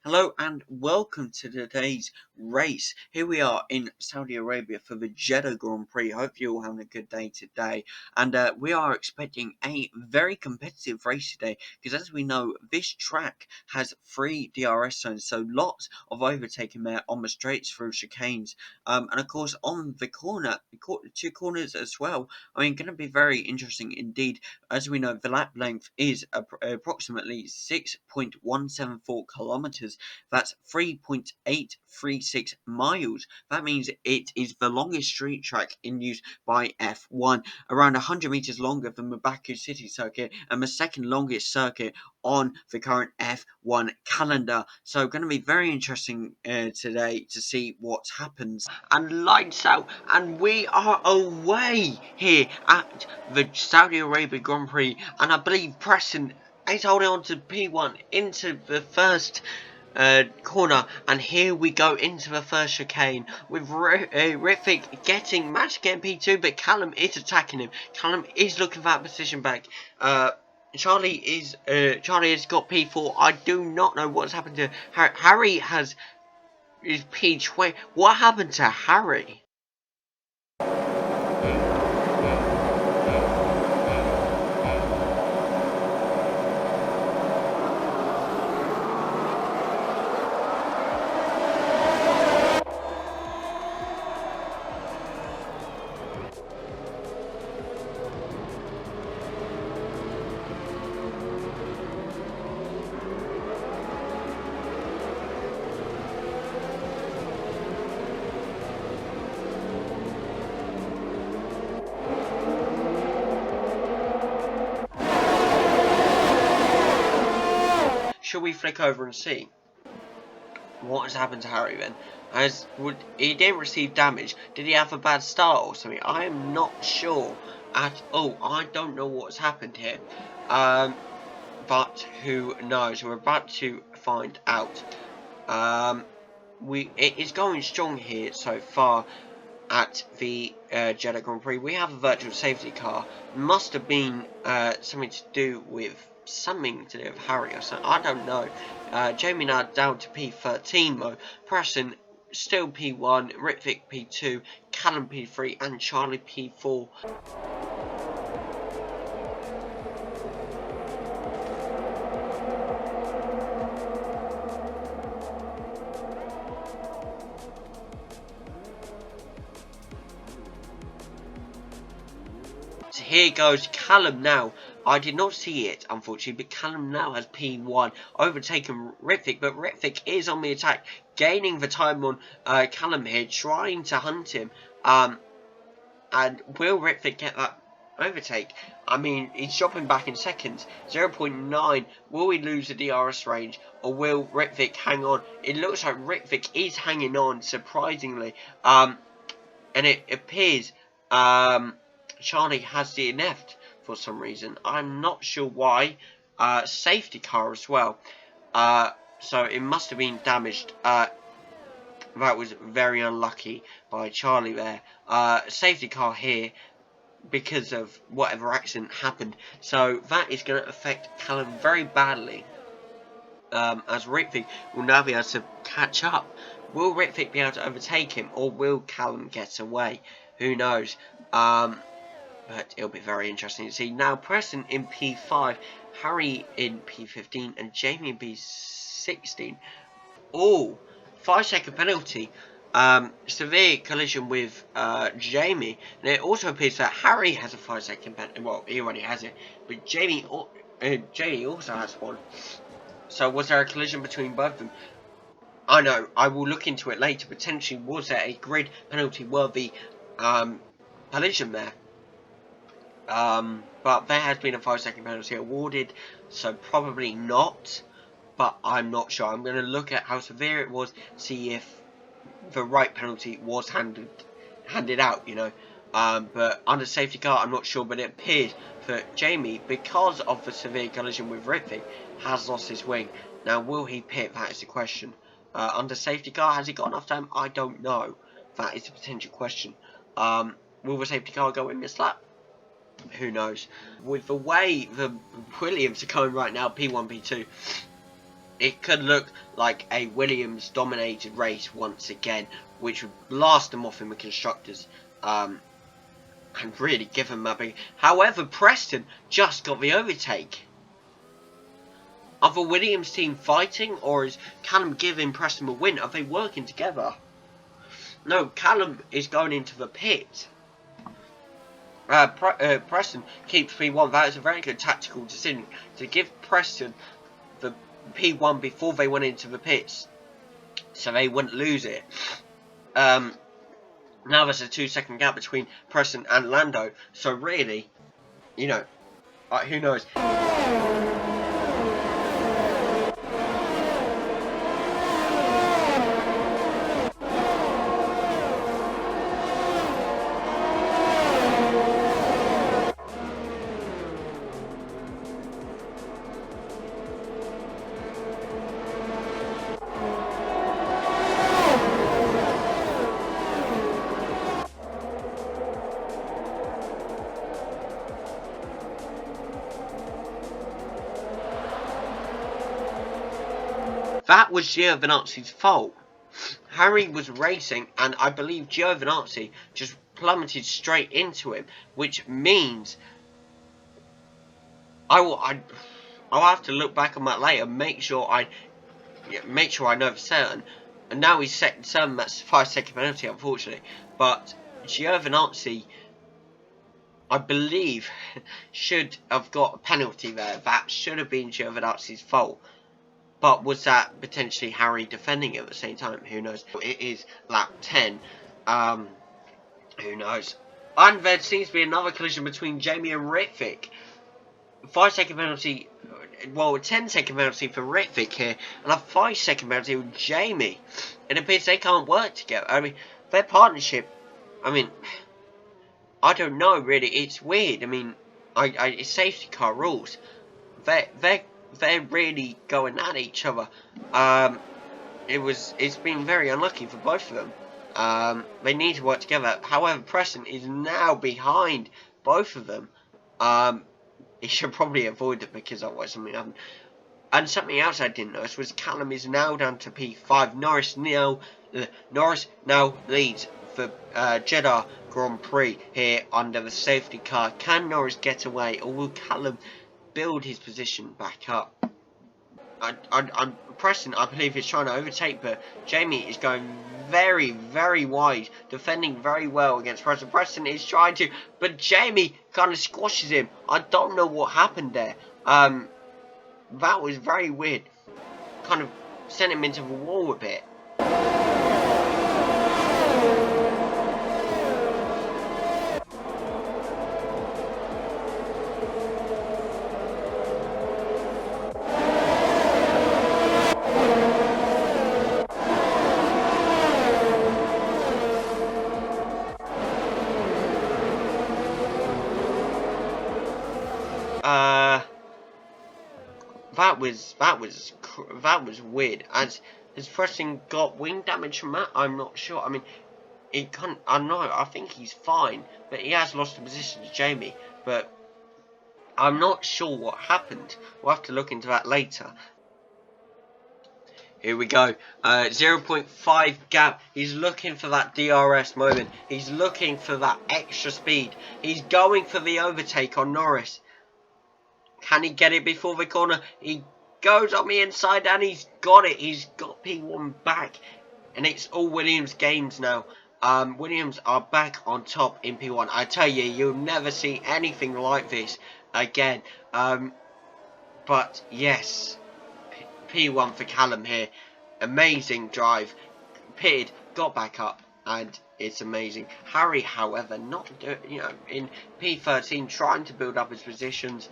Hello and welcome to today's race. Here we are in Saudi Arabia for the Jeddah Grand Prix. Hope you're all having a good day today. And we are expecting a very competitive race today because, as we know, this track has 3 DRS zones, so lots of overtaking there on the straights through chicanes. And of course, on the two corners as well. I mean, going to be very interesting indeed. As we know, the lap length is approximately 6.174 kilometers. That's 3.836 miles. That means it is the longest street track in use by F1, around 100 meters longer than the Baku City Circuit and the second longest circuit on the current F1 calendar. So going to be very interesting today to see what happens. And lights out, and we are away here at the Saudi Arabia Grand Prix, and I believe Preston is holding on to P1 into the first corner, and here we go into the first chicane with Riffic getting P2, but Callum is attacking him. Callum is looking for that position back. Charlie has got P4. I do not know what's happened to Harry. Is P20. What happened to Harry? Shall we flick over and see what has happened to Harry then? He didn't receive damage? Did he have a bad start or something? I am not sure at all. I don't know what's happened here. But who knows? We're about to find out. It is going strong here so far at the Jeddah Grand Prix. We have a virtual safety car. Must have been something to do with Harry or something. I don't know. Jamie now down to P13 though. Preston still P1, Ritvic P2, Callum P3 and Charlie P4. So here goes Callum now. I did not see it, unfortunately, but Callum now has P1, overtaken Ritvic, but Ritvic is on the attack, gaining the time on Callum here, trying to hunt him. And will Ritvic get that overtake? I mean, he's dropping back in seconds. 0.9. Will he lose the DRS range, or will Ritvic hang on? It looks like Ritvic is hanging on, surprisingly. And it appears Charlie has DNF'd for some reason. I'm not sure why. Safety car as well. So it must have been damaged. That was very unlucky by Charlie there. Safety car here because of whatever accident happened. So that is going to affect Callum very badly. As Ritvic will now be able to catch up. Will Ritvic be able to overtake him, or will Callum get away? Who knows? But it'll be very interesting to see. Now, Preston in P5, Harry in P15, and Jamie in P16. Oh, 5-second penalty. Severe collision with Jamie. And it also appears that Harry has a 5-second penalty. Well, he already has it. But Jamie also has one. So was there a collision between both of them? I know. I will look into it later. Potentially, was there a grid penalty worthy collision there? But there has been a 5-second penalty awarded, so probably not, but I'm not sure. I'm going to look at how severe it was, see if the right penalty was handed out, you know. But under safety car, I'm not sure, but it appears that Jamie, because of the severe collision with Ritvic, has lost his wing. Now, will he pit? That is the question. Under safety car, has he got enough time? I don't know. That is a potential question. Will the safety car go in this lap? Who knows? With the way the Williams are going right now, P1, P2, it could look like a Williams-dominated race once again, which would blast them off in the constructors, and really give them a big... However, Preston just got the overtake. Are the Williams team fighting, or is Callum giving Preston a win? Are they working together? No, Callum is going into the pit. Preston keeps P1. That is a very good tactical decision to give Preston the P1 before they went into the pits, so they wouldn't lose it. Now there's a 2-second gap between Preston and Lando, so really, you know, who knows. That was Giovinazzi's fault. Harry was racing, and I believe Giovinazzi just plummeted straight into him, which means I'll have to look back on that later, make sure I know for certain. And now he's certain that's 5-second penalty, unfortunately. But Giovinazzi, I believe, should have got a penalty there. That should have been Giovinazzi's fault. But was that potentially Harry defending it at the same time? Who knows? It is lap 10. Who knows? And there seems to be another collision between Jamie and Ritvic. 5-second penalty, well, a 10-second penalty for Ritvic here, and a 5-second penalty with Jamie. It appears they can't work together. I mean, their partnership, I mean, I don't know really. It's weird. I mean, it's safety car rules. They're really going at each other. It's been very unlucky for both of them. They need to work together. However, Preston is now behind both of them. He should probably avoid it because otherwise something happened. And something else I didn't notice was Callum is now down to P5. Norris now leads the Jeddah Grand Prix here under the safety car. Can Norris get away, or will Callum build his position back up? Preston, I believe, is trying to overtake, but Jamie is going very, very wide, defending very well against Preston. Preston is trying to, but Jamie kind of squashes him. I don't know what happened there. That was very weird. Kind of sent him into the wall a bit. That was weird. Has Preston got wing damage from that? I'm not sure. I mean, it can't. I know. I think he's fine, but he has lost the position to Jamie. But I'm not sure what happened. We'll have to look into that later. Here we go. 0.5 gap. He's looking for that DRS moment. He's looking for that extra speed. He's going for the overtake on Norris. Can he get it before the corner? He goes on the inside and he's got it. He's got P1 back. And it's all Williams gains now. Williams are back on top in P1. I tell you, you'll never see anything like this again. But yes, P1 for Callum here. Amazing drive. Pitted, got back up, and it's amazing. Harry, however, not in P13, trying to build up his positions.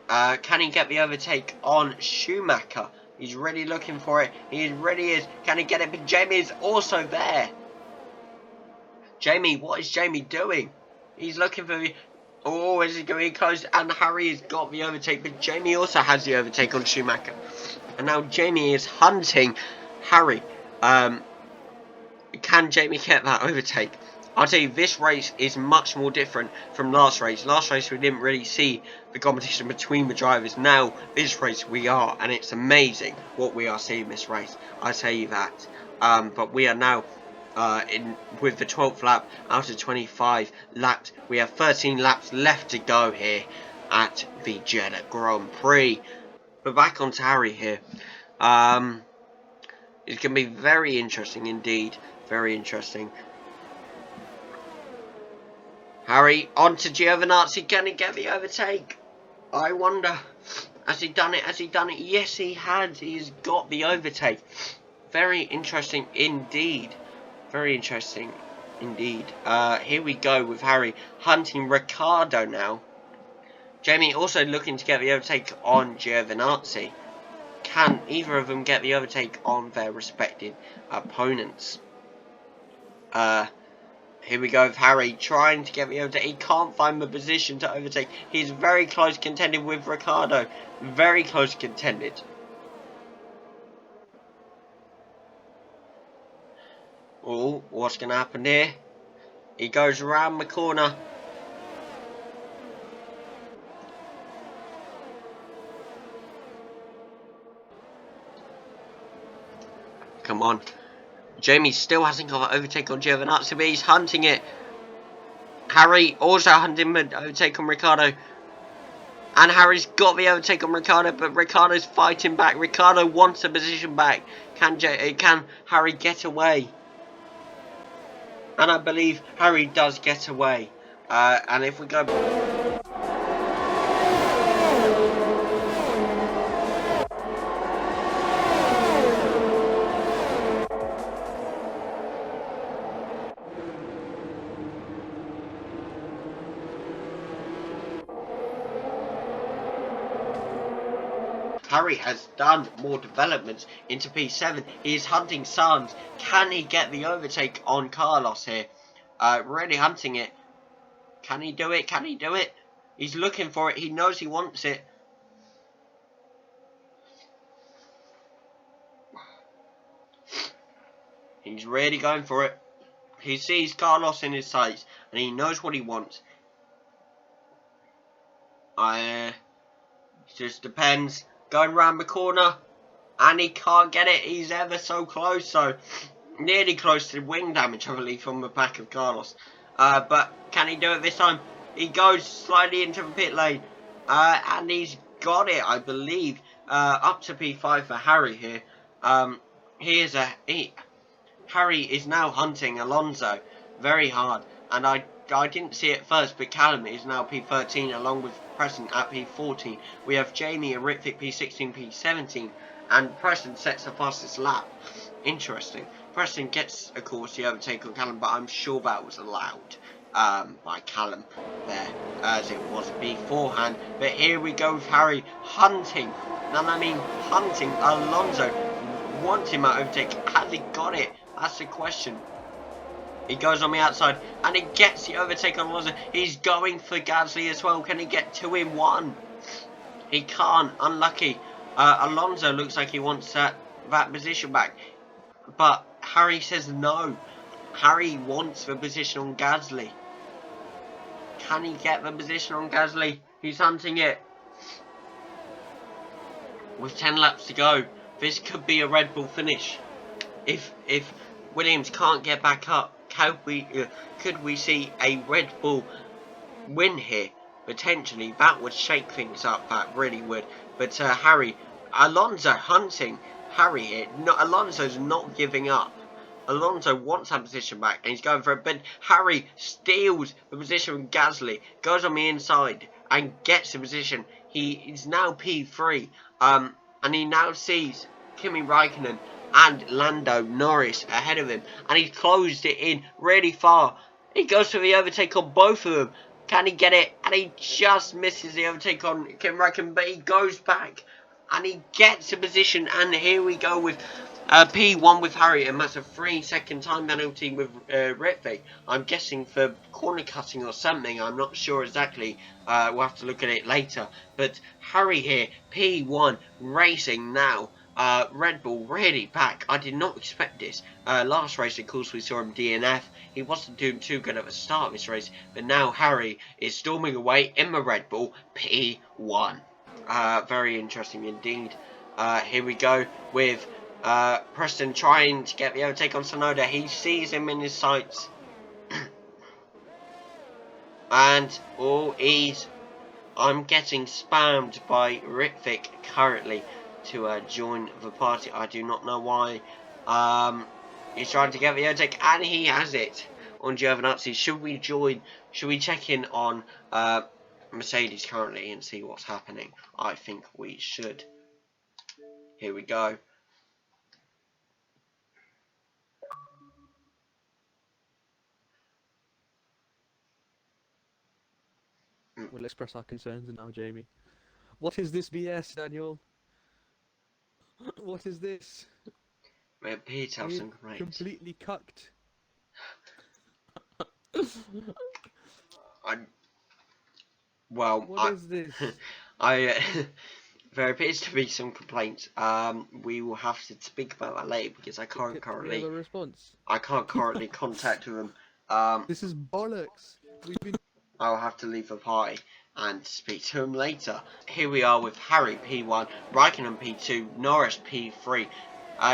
Can he get the overtake on Schumacher? He's really looking for it. He really is. Can he get it? But Jamie is also there. Jamie, what is Jamie doing? He's looking for the... Oh, is he going close? And Harry has got the overtake, but Jamie also has the overtake on Schumacher. And now Jamie is hunting Harry. Can Jamie get that overtake? I'll tell you, this race is much more different from last race. Last race we didn't really see the competition between the drivers. Now, this race we are, and it's amazing what we are seeing this race. I tell you that. But we are now with the 12th lap out of 25 laps. We have 13 laps left to go here at the Jeddah Grand Prix. But back on to Harry here. It's going to be very interesting indeed. Very interesting. Harry on to Giovinazzi. Can he get the overtake? I wonder. Has he done it? Has he done it? Yes, he has. He's got the overtake. Very interesting indeed. Very interesting indeed. Here we go with Harry hunting Ricciardo now. Jamie also looking to get the overtake on Giovinazzi. Can either of them get the overtake on their respective opponents? Here we go with Harry trying to get the overtake. He can't find the position to overtake. He's very close contended with Ricciardo. Very close contended. Oh, what's going to happen here? He goes around the corner. Come on. Jamie still hasn't got an overtake on Giovinazzi, but he's hunting it. Harry also hunting the overtake on Ricciardo. And Harry's got the overtake on Ricciardo, but Ricciardo's fighting back. Ricciardo wants a position back. Can Harry get away? And I believe Harry does get away. And if we go... Harry has done more developments into P7. He is hunting Sainz. Can he get the overtake on Carlos here? Really hunting it. Can he do it? Can he do it? He's looking for it. He knows he wants it. He's really going for it. He sees Carlos in his sights and he knows what he wants. It just depends. Going round the corner, and he can't get it. He's ever so close, so nearly close to wing damage, I believe, from the back of Carlos. But can he do it this time? He goes slightly into the pit lane, and he's got it, I believe. Up to P5 for Harry here. Harry is now hunting Alonso very hard, and I didn't see it first, but Callum is now P13 along with Preston at P14. We have Jamie and Ritvick P16, P17, and Preston sets the fastest lap. Interesting. Preston gets, of course, the overtake on Callum, but I'm sure that was allowed by Callum there, as it was beforehand. But here we go with Harry hunting, and I mean hunting Alonso. Wants him at overtake. Has he got it? That's the question. He goes on the outside and he gets the overtake on Alonso. He's going for Gasly as well. Can he get 2 in 1? He can't. Unlucky. Alonso looks like he wants that position back. But Harry says no. Harry wants the position on Gasly. Can he get the position on Gasly? He's hunting it. With 10 laps to go, this could be a Red Bull finish. If Williams can't get back up, could we see a Red Bull win here? Potentially, that would shake things up. That really would. But Alonso hunting Harry here. Alonso's not giving up. Alonso wants that position back, and he's going for it. But Harry steals the position from Gasly, goes on the inside, and gets the position. He is now P3, and he now sees Kimi Raikkonen and Lando Norris ahead of him, and he's closed it in really far. He goes for the overtake on both of them. Can he get it? And he just misses the overtake on Kimi Raikkonen, but he goes back and he gets a position. And here we go with P1 with Harry, and that's a 3-second time penalty with Ritvick. I'm guessing for corner cutting or something. I'm not sure exactly. We'll have to look at it later. But Harry here, P1 racing now. Red Bull really back. I did not expect this. Last race, of course, we saw him DNF. He wasn't doing too good at the start of this race, but now Harry is storming away in the Red Bull P1. Very interesting indeed. Here we go with Preston trying to get the overtake on Sonoda. He sees him in his sights. And I'm getting spammed by Ritvic currently to join the party. I do not know why. He's trying to get the overtake, and he has it on Giovinazzi. Should we join? Should we check in on Mercedes currently and see what's happening? I think we should. Here we go. We'll express our concerns now, Jamie. What is this BS, Daniel? What is this? We appear to have some complaints. Completely cucked. What is this? There appears to be some complaints. We will have to speak about that later because I can't currently. Have a response? I can't currently contact them. This is bollocks. I'll have to leave the party and speak to him later. Here we are with Harry P1, Raikkonen P2, Norris P3.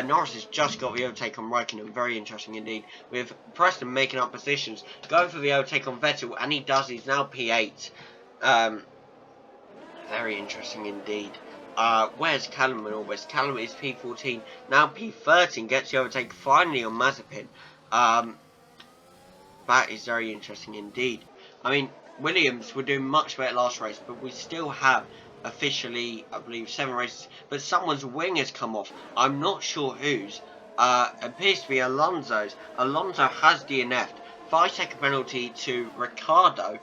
Norris has just got the overtake on Raikkonen, very interesting indeed. With Preston making up positions, going for the overtake on Vettel, and he does, he's now P8. Very interesting indeed. Where's Callum and all this? Callum is P14, now P13, gets the overtake finally on Mazepin. That is very interesting indeed. I mean, Williams were doing much better last race, but we still have officially, I believe, 7 races. But someone's wing has come off. I'm not sure whose. Appears to be Alonso's. Alonso has DNF'd. 5-second penalty to Ricciardo.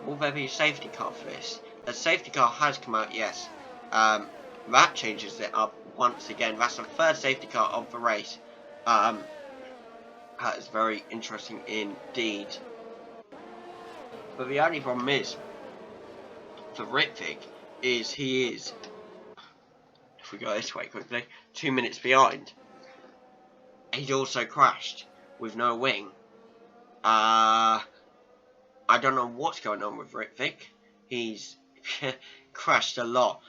Will there be a safety car for this? A safety car has come out, yes. That changes it up once again. That's the 3rd safety car of the race. That is very interesting indeed. But the only problem is, for Ritvic, is he is, if we go this way quickly, 2 minutes behind. He's also crashed with no wing. I don't know what's going on with Ritvic. He's crashed a lot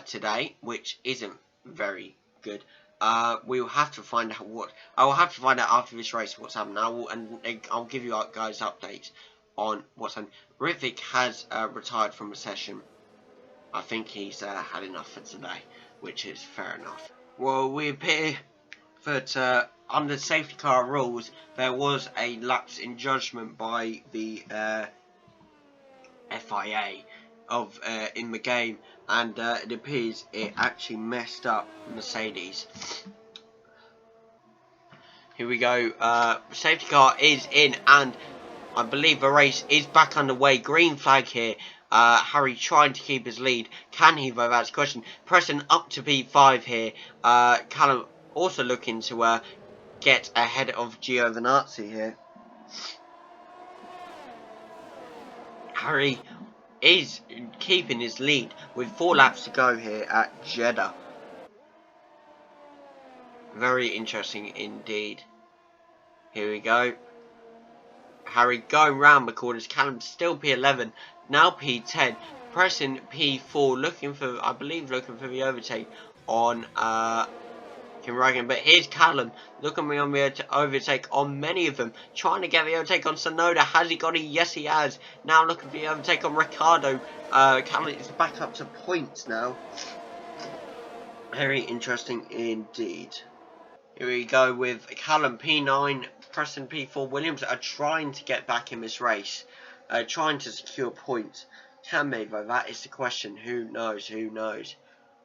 today, which isn't very good. We'll have to find out what. I will have to find out after this race what's happened. I'll give you guys updates on what's happened. Ritvic has retired from the session. I think he's had enough for today, which is fair enough. Well, we appear that under safety car rules, there was a lapse in judgment by the FIA in the game, and it appears it actually messed up Mercedes. Here we go. Safety car is in, and I believe the race is back underway. Green flag here. Harry trying to keep his lead. Can he, though? That's the question. Pressing up to P5 here. Callum also looking to get ahead of Giovinazzi here. Harry is keeping his lead with 4 laps to go here at Jeddah. Very interesting indeed. Here we go. Harry going round the corners. Callum still P11, now P10, pressing P4, looking for the overtake on Kim Ragan. But here's Callum looking on the overtake on many of them, trying to get the overtake on Sonoda. Has he got it? Yes, he has. Now looking for the overtake on Ricciardo. Callum is back up to points now. Very interesting indeed. Here we go with Callum P9, Preston P4. Williams are trying to get back in this race, trying to secure points. Can they, though? That is the question. Who knows? Who knows?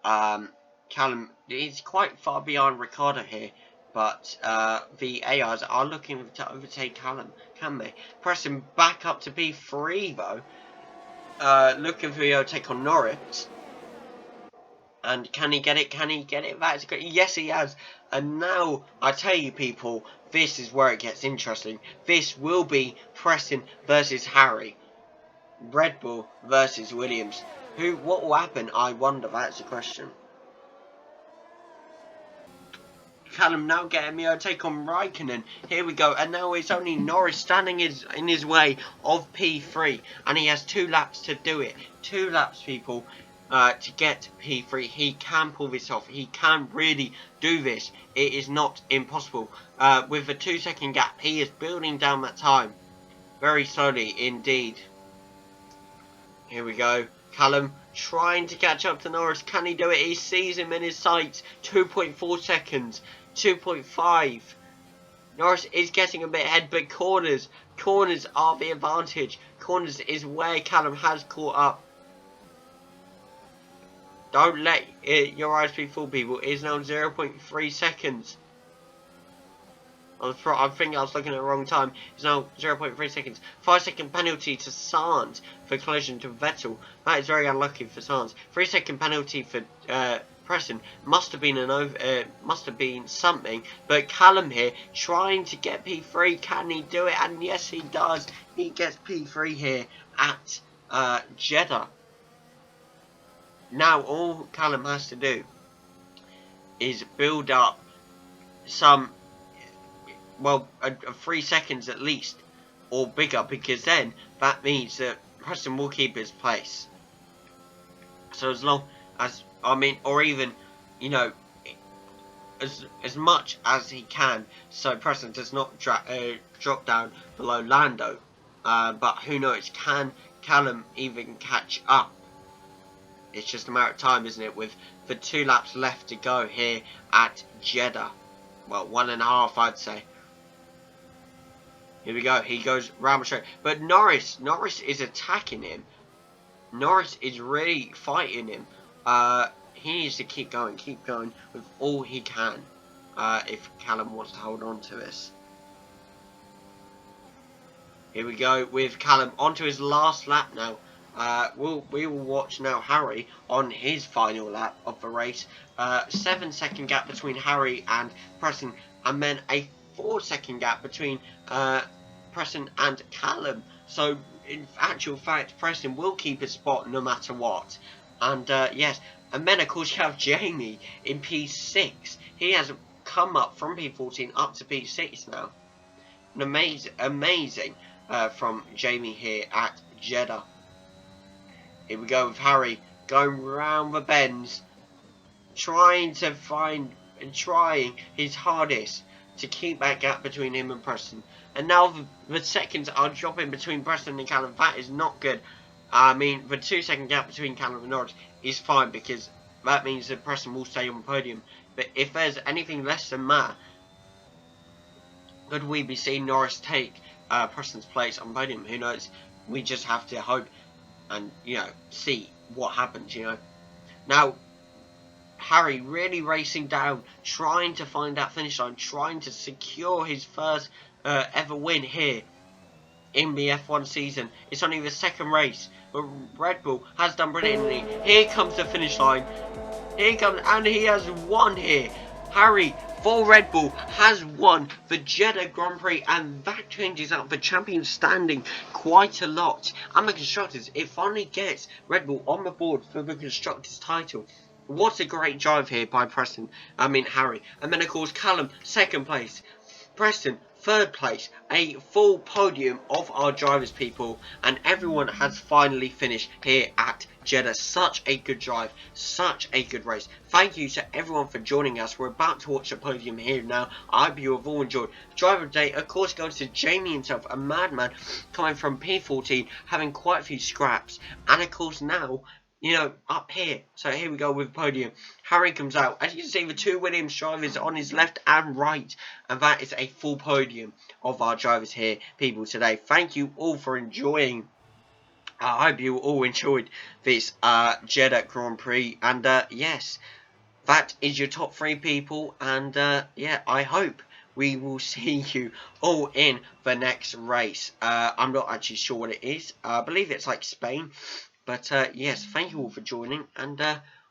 Callum is quite far behind Ricciardo here, but the AIs are looking to overtake Callum. Can they? Preston back up to P3 though, looking for the overtake on Norris. And can he get it? Can he get it? That's great. Yes, he has. And now, I tell you people, this is where it gets interesting. This will be Preston versus Harry. Red Bull versus Williams. What will happen? I wonder. That's the question. Callum now getting the take on Raikkonen. Here we go, and now it's only Norris standing in his way of P3, and he has 2 laps to do it. 2 laps, people, to get P3. He can pull this off. He can really do this. It is not impossible. With a 2-second gap, he is building down that time very slowly indeed. Here we go. Callum trying to catch up to Norris. Can he do it? He sees him in his sights. 2.4 seconds. 2.5. Norris is getting a bit ahead, but corners are the advantage. Corners is where Callum has caught up. Don't let your eyes be fooled, people. It is now 0.3 seconds. I think I was looking at the wrong time. It's now 0.3 seconds. 5-second penalty to Sanz for collision to Vettel. That is very unlucky for Sanz. 3-second penalty for Preston. Must have been something. But Callum here trying to get P3. Can he do it? And yes, he does. He gets P3 here at Jeddah. Now all Callum has to do is build up some, well, 3 seconds at least, or bigger, because then that means that Preston will keep his place. So as long as, I mean, or even, you know, as much as he can, so Preston does not drop down below Lando. But who knows, can Callum even catch up? It's just a matter of time, isn't it, with the 2 laps left to go here at Jeddah. Well, 1.5, I'd say. Here we go. He goes round the straight. But Norris is attacking him. Norris is really fighting him. He needs to keep going with all he can. If Callum wants to hold on to this. Here we go with Callum onto his last lap now. We will watch now Harry on his final lap of the race. 7-second gap between Harry and Preston, and then a 4-second gap between Preston and Callum. So in actual fact, Preston will keep his spot no matter what. And yes, and then of course you have Jamie in P6. He has come up from P14 up to P6 now. An amazing from Jamie here at Jeddah. Here we go with Harry going round the bends, trying his hardest to keep that gap between him and Preston. And now the seconds are dropping between Preston and Callum. That is not good. I mean, the 2-second gap between Callum and Norris is fine, because that means that Preston will stay on the podium. But if there's anything less than that, could we be seeing Norris take Preston's place on the podium? Who knows? We just have to hope and, you know, see what happens, you know. Now, Harry really racing down, trying to find that finish line, trying to secure his first ever win here in the F1 season. It's only the 2nd race, but Red Bull has done brilliantly. Here comes the finish line. Here he comes, and he has won here. Harry, for Red Bull, has won the Jeddah Grand Prix, and that changes up the champion standing quite a lot. And the Constructors, it finally gets Red Bull on the board for the Constructors title. What a great drive here by Harry. And then of course Callum, 2nd place. Preston, 3rd place. A full podium of our drivers, people. And everyone has finally finished here at Jeddah. Such a good drive. Such a good race. Thank you to everyone for joining us. We're about to watch the podium here now. I hope you have all enjoyed. Driver of the day, of course, goes to Jamie himself, a madman, coming from P14, having quite a few scraps. And of course now, you know, up here. So here we go with the podium. Harry comes out. As you can see, the 2 Williams drivers on his left and right. And that is a full podium of our drivers here, people, today. Thank you all for enjoying. I hope you all enjoyed this Jeddah Grand Prix. And yes, that is your top 3, people. And yeah, I hope we will see you all in the next race. I'm not actually sure what it is. I believe it's like Spain. But yes, thank you all for joining, and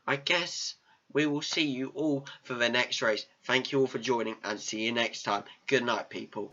I guess we will see you all for the next race. Thank you all for joining, and see you next time. Good night, people.